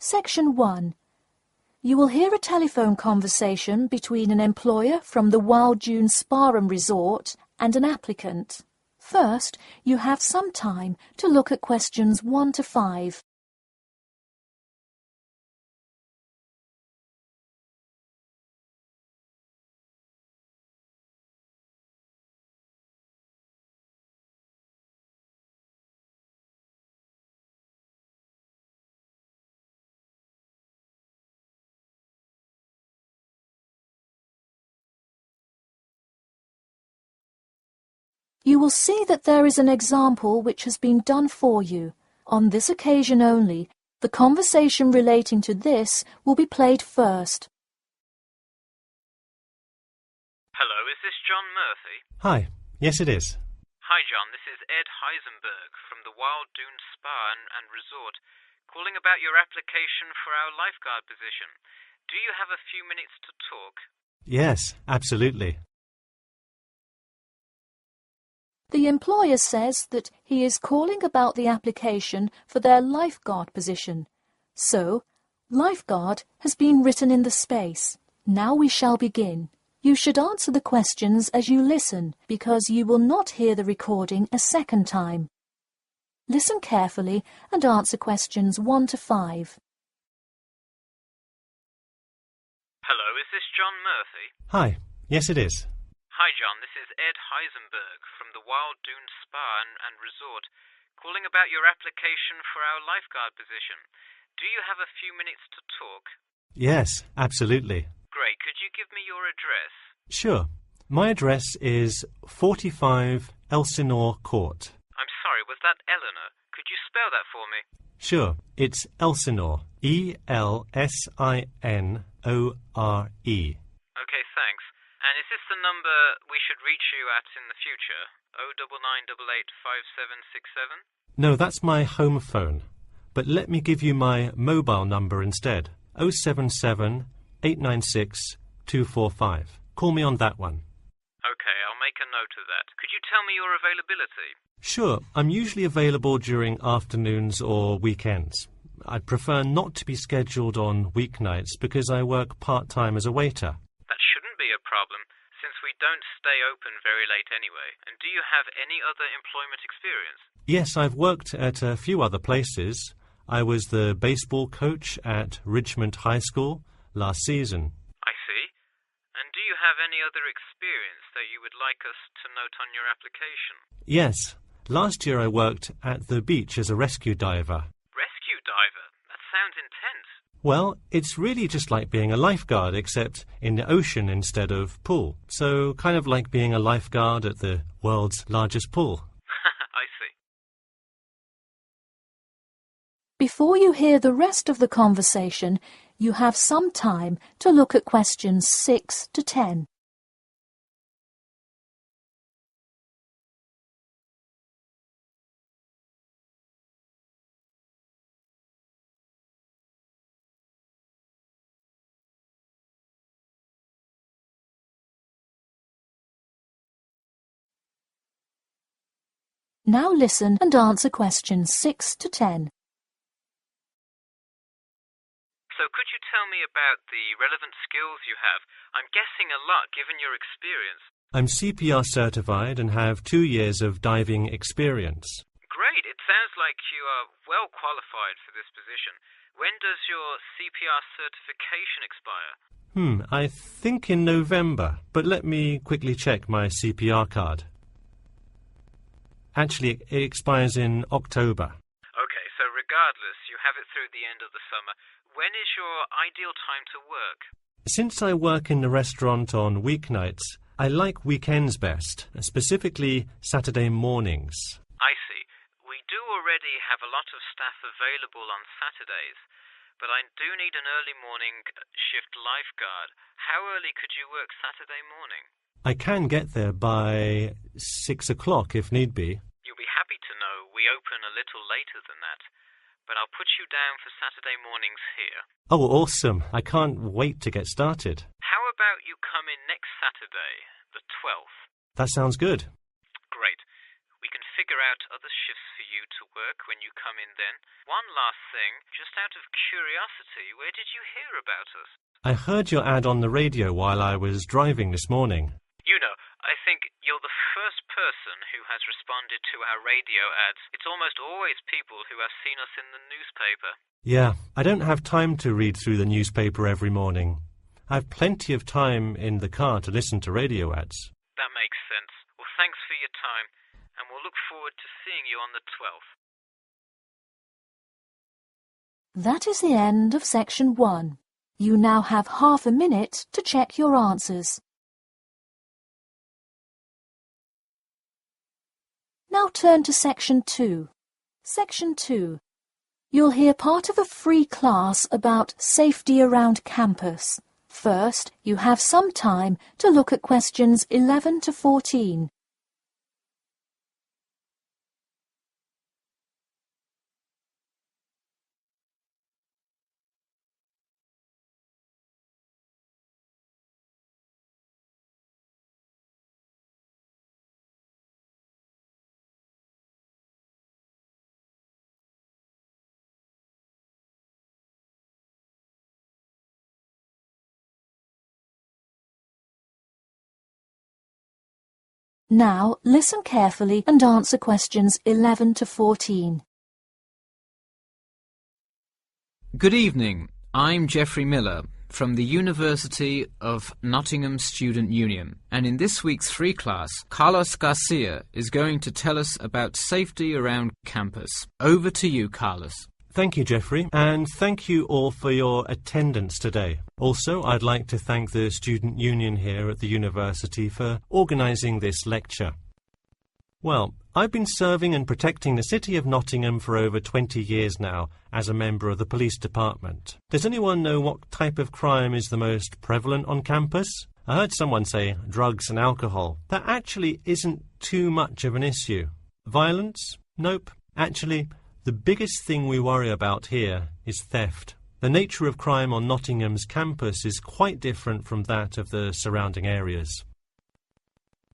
Section 1. You will hear a telephone conversation between an employer from the Wild Dune Spa and Resort and an applicant. First, you have some time to look at questions 1 to 5. You will see that there is an example which has been done for you. On this occasion only, the conversation relating to this will be played first. Hello, is this John Murphy? Hi, yes it is. Hi John, this is Ed Heisenberg from the Wild Dune Spa and Resort, calling about your application for our lifeguard position. Do you have a few minutes to talk? Yes, absolutely. The employer says that he is calling about the application for their lifeguard position. So, lifeguard has been written in the space. Now we shall begin. You should answer the questions as you listen, because you will not hear the recording a second time. Listen carefully and answer questions 1 to 5. Hello, is this John Murphy? Hi, yes it is. Hi John, this is Ed Heisenberg from the Wild Dune Spa and Resort, calling about your application for our lifeguard position. Do you have a few minutes to talk? Yes, absolutely. Great, could you give me your address? Sure. My address is 45 Elsinore Court. I'm sorry, was that Eleanor? Could you spell that for me? Sure, it's Elsinore. E-L-S-I-N-O-R-E. Okay, thanks. And is this the number we should reach you at in the future? 099885767? No, that's my home phone. But let me give you my mobile number instead. 077 896 245. Call me on that one. Okay, I'll make a note of that. Could you tell me your availability? Sure, I'm usually available during afternoons or weekends. I'd prefer not to be scheduled on weeknights because I work part-time as a waiter. That shouldn't be a problem, since we don't stay open very late anyway. And do you have any other employment experience? Yes, I've worked at a few other places. I was the baseball coach at Richmond High School last season. I see. And do you have any other experience that you would like us to note on your application? Yes. Last year I worked at the beach as a rescue diver. Rescue diver? That sounds intense. Well, it's really just like being a lifeguard, except in the ocean instead of pool. So kind of like being a lifeguard at the world's largest pool. I see. Before you hear the rest of the conversation, you have some time to look at questions 6 to 10. Now listen and answer questions 6 to 10. So could you tell me about the relevant skills you have? I'm guessing a lot given your experience. I'm CPR certified and have 2 years of diving experience. Great, it sounds like you are well qualified for this position. When does your CPR certification expire? I think in November, but let me quickly check my CPR card. Actually, it expires in October. Okay, so regardless, you have it through the end of the summer. When is your ideal time to work? Since I work in the restaurant on weeknights, I like weekends best, specifically Saturday mornings. I see. We do already have a lot of staff available on Saturdays, but I do need an early morning shift lifeguard. How early could you work Saturday morning? I can get there by 6 o'clock if need be. You'll be happy to know we open a little later than that, but I'll put you down for Saturday mornings here. Oh, awesome. I can't wait to get started. How about you come in next Saturday, the 12th? That sounds good. Great. We can figure out other shifts for you to work when you come in then. One last thing, just out of curiosity, where did you hear about us? I heard your ad on the radio while I was driving this morning. You know, I think you're the first person who has responded to our radio ads. It's almost always people who have seen us in the newspaper. Yeah, I don't have time to read through the newspaper every morning. I've plenty of time in the car to listen to radio ads. That makes sense. Well, thanks for your time, and we'll look forward to seeing you on the 12th. That is the end of section 1. You now have half a minute to check your answers. Now turn to section 2. Section 2. You'll hear part of a free class about safety around campus. First, you have some time to look at questions 11 to 14. Now, listen carefully and answer questions 11 to 14. Good evening. I'm Geoffrey Miller from the University of Nottingham Student Union, and in this week's free class, Carlos Garcia is going to tell us about safety around campus. Over to you, Carlos. Thank you, Geoffrey, and thank you all for your attendance today. Also, I'd like to thank the Student Union here at the university for organising this lecture. Well, I've been serving and protecting the city of Nottingham for over 20 years now as a member of the police department. Does anyone know what type of crime is the most prevalent on campus? I heard someone say drugs and alcohol. That actually isn't too much of an issue. Violence? Nope. Actually, the biggest thing we worry about here is theft. The nature of crime on Nottingham's campus is quite different from that of the surrounding areas.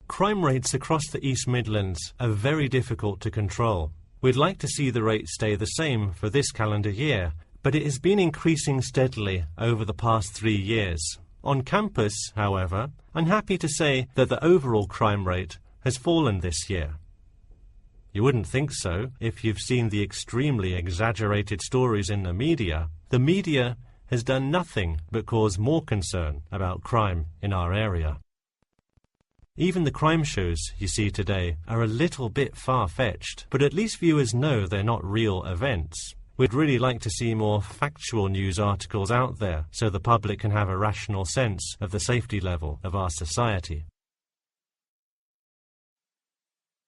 Crime rates across the East Midlands are very difficult to control. We'd like to see the rate stay the same for this calendar year, but it has been increasing steadily over the past 3 years. On campus, however, I'm happy to say that the overall crime rate has fallen this year. You wouldn't think so if you've seen the extremely exaggerated stories in the media. The media has done nothing but cause more concern about crime in our area. Even the crime shows you see today are a little bit far-fetched, but at least viewers know they're not real events. We'd really like to see more factual news articles out there so the public can have a rational sense of the safety level of our society.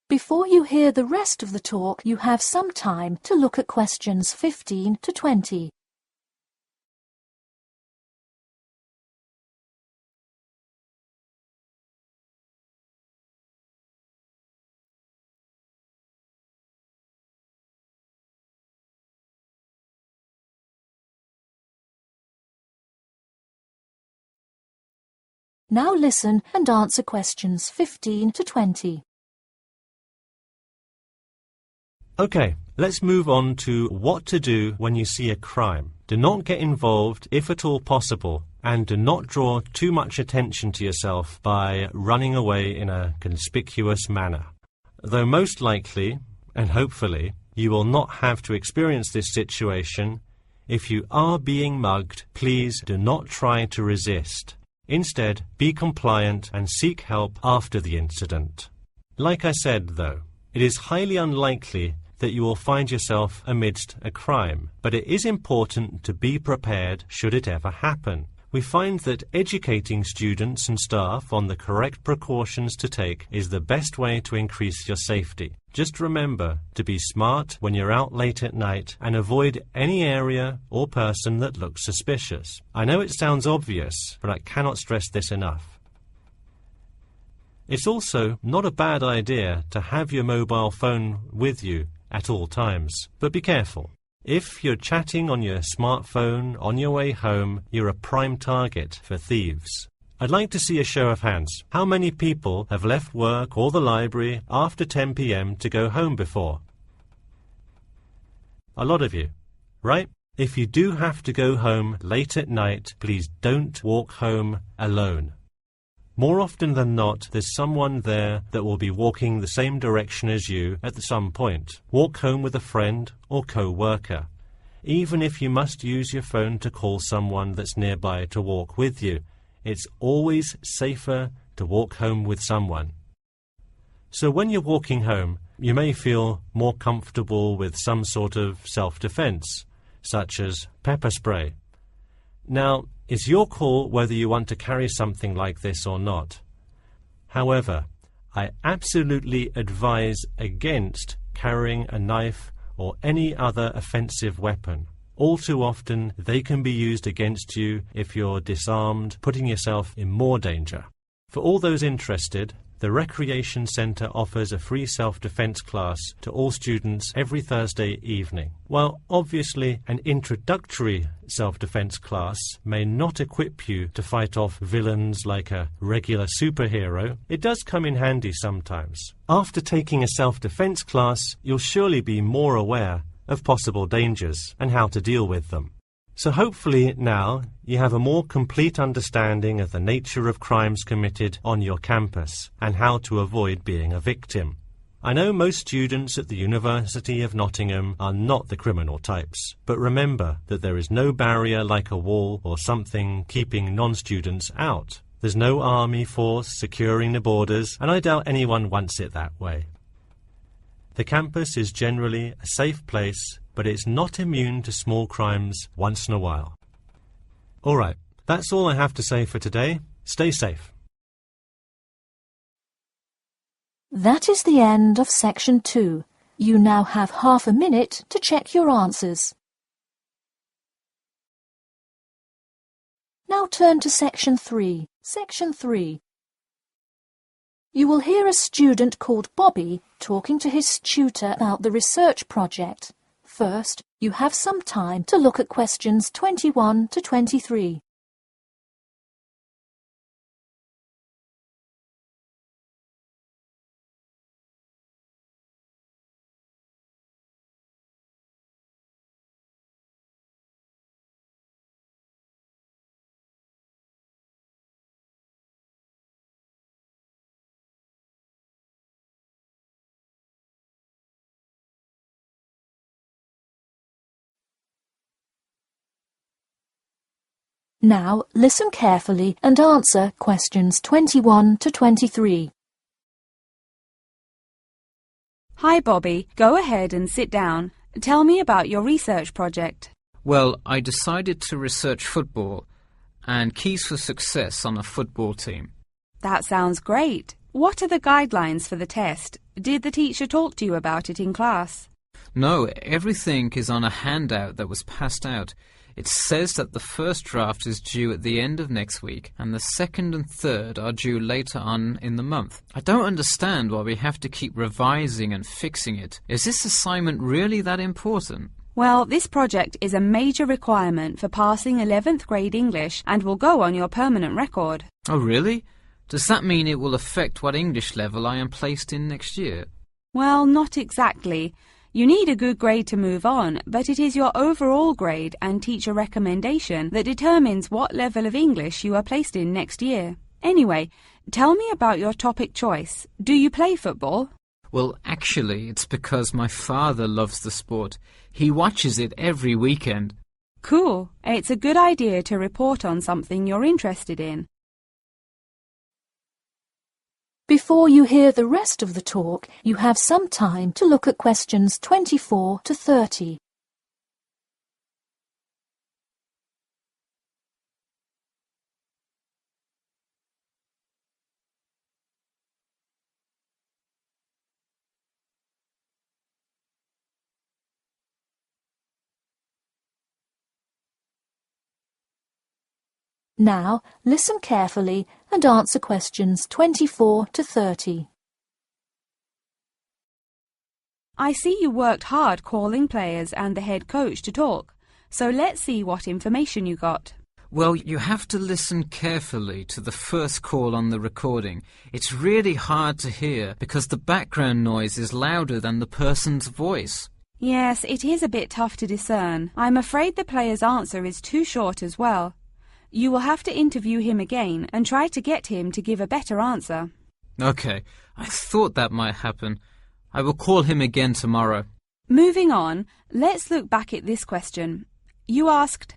Before you hear the rest of the talk, you have some time to look at questions 15 to 20. Now listen and answer questions 15 to 20. Okay, let's move on to what to do when you see a crime. Do not get involved if at all possible, and do not draw too much attention to yourself by running away in a conspicuous manner. Though most likely, and hopefully, you will not have to experience this situation, if you are being mugged, please do not try to resist. Instead, be compliant and seek help after the incident. Like I said, though, it is highly unlikely that you will find yourself amidst a crime, but it is important to be prepared should it ever happen. We find that educating students and staff on the correct precautions to take is the best way to increase your safety. Just remember to be smart when you're out late at night and avoid any area or person that looks suspicious. I know it sounds obvious, but I cannot stress this enough. It's also not a bad idea to have your mobile phone with you at all times, but be careful. If you're chatting on your smartphone on your way home, you're a prime target for thieves. I'd like to see a show of hands. How many people have left work or the library after 10 p.m. to go home before? A lot of you, right? If you do have to go home late at night, please don't walk home alone. More often than not, there's someone there that will be walking the same direction as you at some point. Walk home with a friend or co-worker. Even if you must use your phone to call someone that's nearby to walk with you, it's always safer to walk home with someone. So when you're walking home, you may feel more comfortable with some sort of self-defense, such as pepper spray. Now, it's your call whether you want to carry something like this or not. However, I absolutely advise against carrying a knife or any other offensive weapon. All too often, they can be used against you if you're disarmed, putting yourself in more danger. For all those interested, the Recreation Centre offers a free self-defense class to all students every Thursday evening. While obviously an introductory self-defense class may not equip you to fight off villains like a regular superhero, it does come in handy sometimes. After taking a self-defense class, you'll surely be more aware of possible dangers and how to deal with them. So hopefully now you have a more complete understanding of the nature of crimes committed on your campus and how to avoid being a victim. I know most students at the University of Nottingham are not the criminal types, but remember that there is no barrier like a wall or something keeping non-students out. There's no army force securing the borders, and I doubt anyone wants it that way. The campus is generally a safe place, but it's not immune to small crimes once in a while. All right, that's all I have to say for today. Stay safe. That is the end of section 2. You now have half a minute to check your answers. Now turn to section 3. Section 3. You will hear a student called Bobby talking to his tutor about the research project. First, you have some time to look at questions 21 to 23. Now, listen carefully and answer questions 21 to 23. Hi, Bobby. Go ahead and sit down. Tell me about your research project. Well, I decided to research football and keys for success on a football team. That sounds great. What are the guidelines for the test? Did the teacher talk to you about it in class? No, everything is on a handout that was passed out. It says that the first draft is due at the end of next week and the second and third are due later on in the month. I don't understand why we have to keep revising and fixing it. Is this assignment really that important? Well, this project is a major requirement for passing 11th grade English and will go on your permanent record. Oh, really? Does that mean it will affect what English level I am placed in next year? Well, not exactly. You need a good grade to move on, but it is your overall grade and teacher recommendation that determines what level of English you are placed in next year. Anyway, tell me about your topic choice. Do you play football? Well, actually, it's because my father loves the sport. He watches it every weekend. Cool. It's a good idea to report on something you're interested in. Before you hear the rest of the talk, you have some time to look at questions 24 to 30. Now, listen carefully and answer questions 24 to 30. I see you worked hard calling players and the head coach to talk, so let's see what information you got. Well, you have to listen carefully to the first call on the recording. It's really hard to hear because the background noise is louder than the person's voice. Yes, it is a bit tough to discern. I'm afraid the player's answer is too short as well. You will have to interview him again and try to get him to give a better answer. Okay, I thought that might happen. I will call him again tomorrow. Moving on, let's look back at this question. You asked,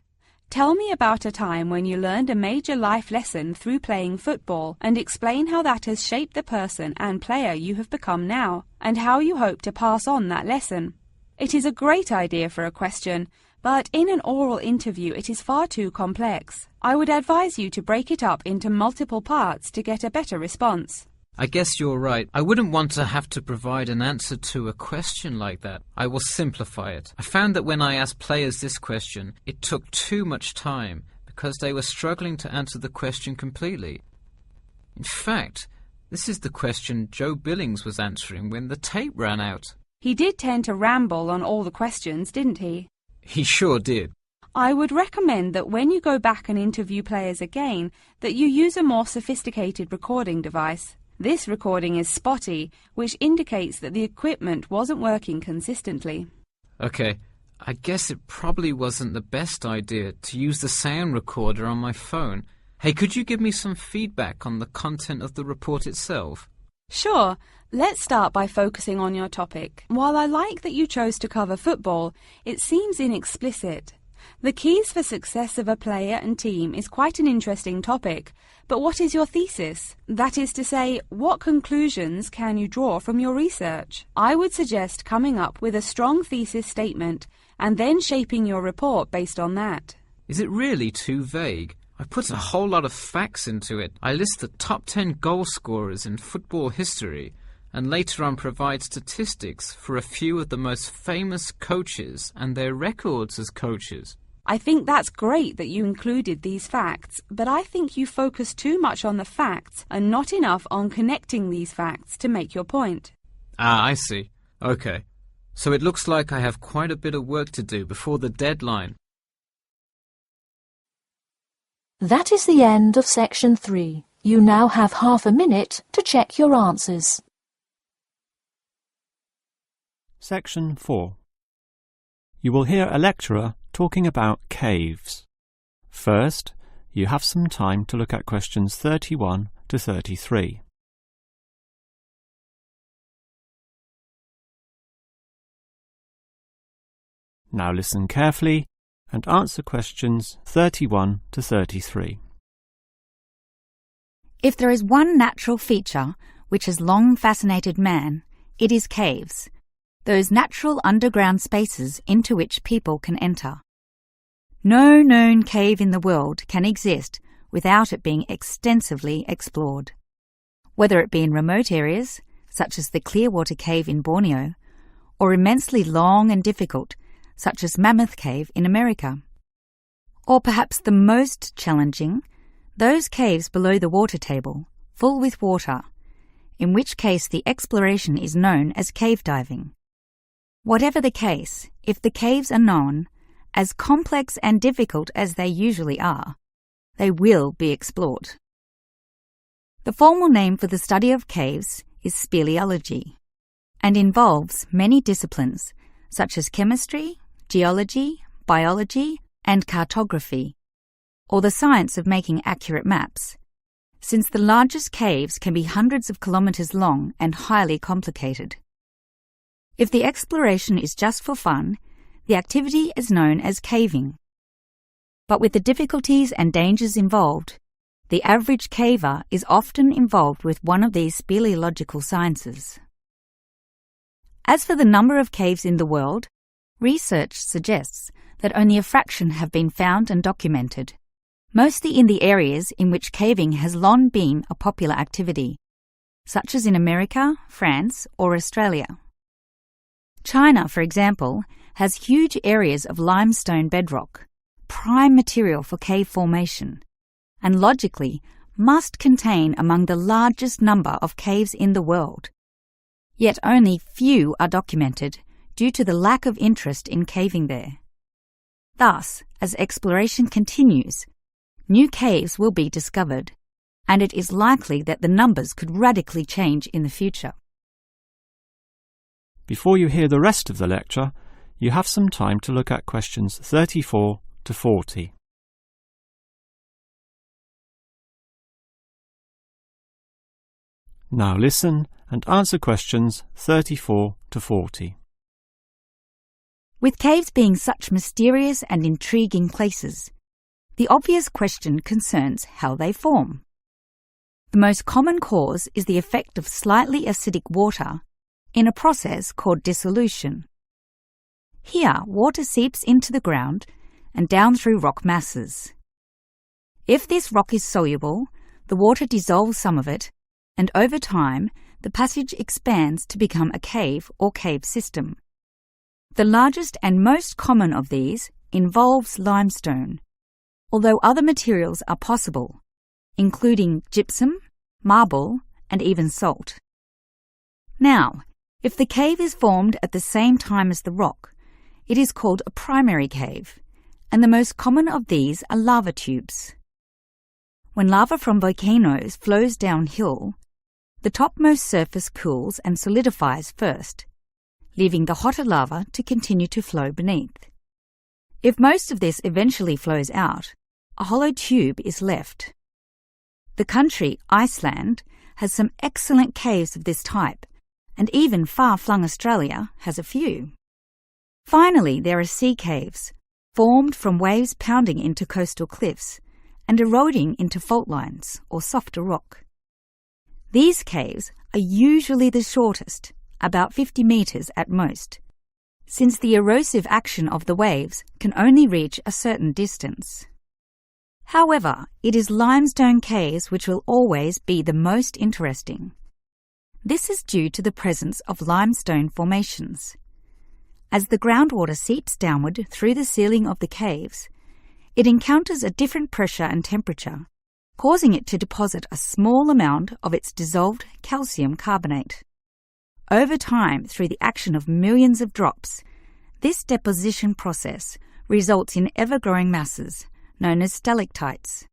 "Tell me about a time when you learned a major life lesson through playing football and explain how that has shaped the person and player you have become now, and how you hope to pass on that lesson." It is a great idea for a question, but in an oral interview it is far too complex. I would advise you to break it up into multiple parts to get a better response. I guess you're right. I wouldn't want to have to provide an answer to a question like that. I will simplify it. I found that when I asked players this question, it took too much time because they were struggling to answer the question completely. In fact, this is the question Joe Billings was answering when the tape ran out. He did tend to ramble on all the questions, didn't he? He sure did. I would recommend that when you go back and interview players again, that you use a more sophisticated recording device. This recording is spotty, which indicates that the equipment wasn't working consistently. Okay, I guess it probably wasn't the best idea to use the sound recorder on my phone. Hey, could you give me some feedback on the content of the report itself? Sure. Let's start by focusing on your topic. While I like that you chose to cover football, it seems inexplicit. The keys for success of a player and team is quite an interesting topic, but what is your thesis? That is to say, what conclusions can you draw from your research? I would suggest coming up with a strong thesis statement and then shaping your report based on that. Is it really too vague? I put a whole lot of facts into it. I list the top 10 goal scorers in football history and later on provide statistics for a few of the most famous coaches and their records as coaches. I think that's great that you included these facts, but I think you focus too much on the facts and not enough on connecting these facts to make your point. Ah, I see. Okay. So it looks like I have quite a bit of work to do before the deadline. That is the end of section 3. You now have half a minute to check your answers. Section 4. You will hear a lecturer talking about caves. First, you have some time to look at questions 31 to 33. Now listen carefully and answer questions 31 to 33. If there is one natural feature which has long fascinated man, it is caves, those natural underground spaces into which people can enter. No known cave in the world can exist without it being extensively explored. Whether it be in remote areas, such as the Clearwater Cave in Borneo, or immensely long and difficult, such as Mammoth Cave in America. Or perhaps the most challenging, those caves below the water table, full with water, in which case the exploration is known as cave diving. Whatever the case, if the caves are known, as complex and difficult as they usually are, they will be explored. The formal name for the study of caves is speleology, and involves many disciplines such as chemistry, geology, biology, and cartography, or the science of making accurate maps, since the largest caves can be hundreds of kilometres long and highly complicated. If the exploration is just for fun, the activity is known as caving. But with the difficulties and dangers involved, the average caver is often involved with one of these speleological sciences. As for the number of caves in the world, research suggests that only a fraction have been found and documented, mostly in the areas in which caving has long been a popular activity, such as in America, France, or Australia. China, for example, has huge areas of limestone bedrock, prime material for cave formation, and logically must contain among the largest number of caves in the world. Yet only few are documented due to the lack of interest in caving there. Thus, as exploration continues, new caves will be discovered, and it is likely that the numbers could radically change in the future. Before you hear the rest of the lecture, you have some time to look at questions 34 to 40. Now listen and answer questions 34 to 40. With caves being such mysterious and intriguing places, the obvious question concerns how they form. The most common cause is the effect of slightly acidic water in a process called dissolution. Here, water seeps into the ground and down through rock masses. If this rock is soluble, the water dissolves some of it, and over time, the passage expands to become a cave or cave system. The largest and most common of these involves limestone, although other materials are possible, including gypsum, marble, and even salt. Now, if the cave is formed at the same time as the rock, it is called a primary cave, and the most common of these are lava tubes. When lava from volcanoes flows downhill, the topmost surface cools and solidifies first, leaving the hotter lava to continue to flow beneath. If most of this eventually flows out, a hollow tube is left. The country, Iceland, has some excellent caves of this type, and even far-flung Australia has a few. Finally, there are sea caves, formed from waves pounding into coastal cliffs and eroding into fault lines or softer rock. These caves are usually the shortest, about 50 metres at most, since the erosive action of the waves can only reach a certain distance. However, it is limestone caves which will always be the most interesting. This is due to the presence of limestone formations. As the groundwater seeps downward through the ceiling of the caves, it encounters a different pressure and temperature, causing it to deposit a small amount of its dissolved calcium carbonate. Over time, through the action of millions of drops, this deposition process results in ever-growing masses known as stalactites,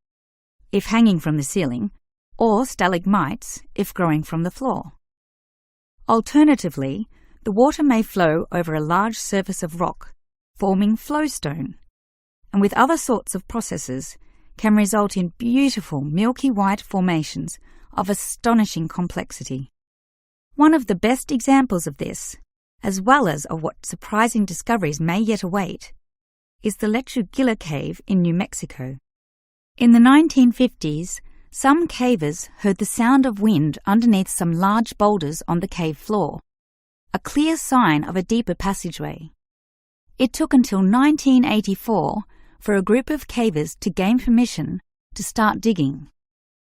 if hanging from the ceiling, or stalagmites if growing from the floor. Alternatively, the water may flow over a large surface of rock, forming flowstone, and with other sorts of processes, can result in beautiful milky white formations of astonishing complexity. One of the best examples of this, as well as of what surprising discoveries may yet await, is the Lechuguilla Cave in New Mexico. In the 1950s, some cavers heard the sound of wind underneath some large boulders on the cave floor, a clear sign of a deeper passageway. It took until 1984 for a group of cavers to gain permission to start digging,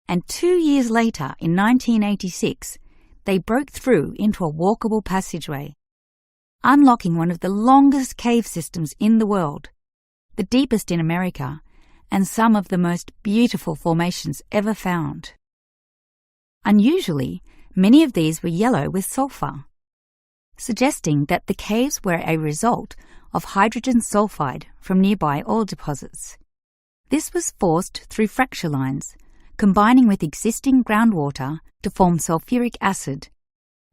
and 2 years later, in 1986, they broke through into a walkable passageway, unlocking one of the longest cave systems in the world, the deepest in America, and some of the most beautiful formations ever found. Unusually, many of these were yellow with sulfur, suggesting that the caves were a result of hydrogen sulfide from nearby oil deposits. This was forced through fracture lines, combining with existing groundwater to form sulfuric acid,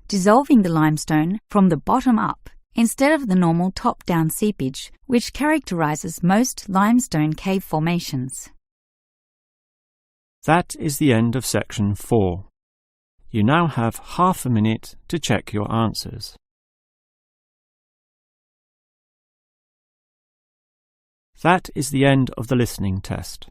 dissolving the limestone from the bottom up instead of the normal top-down seepage, which characterizes most limestone cave formations. That is the end of section 4. You now have half a minute to check your answers. That is the end of the listening test.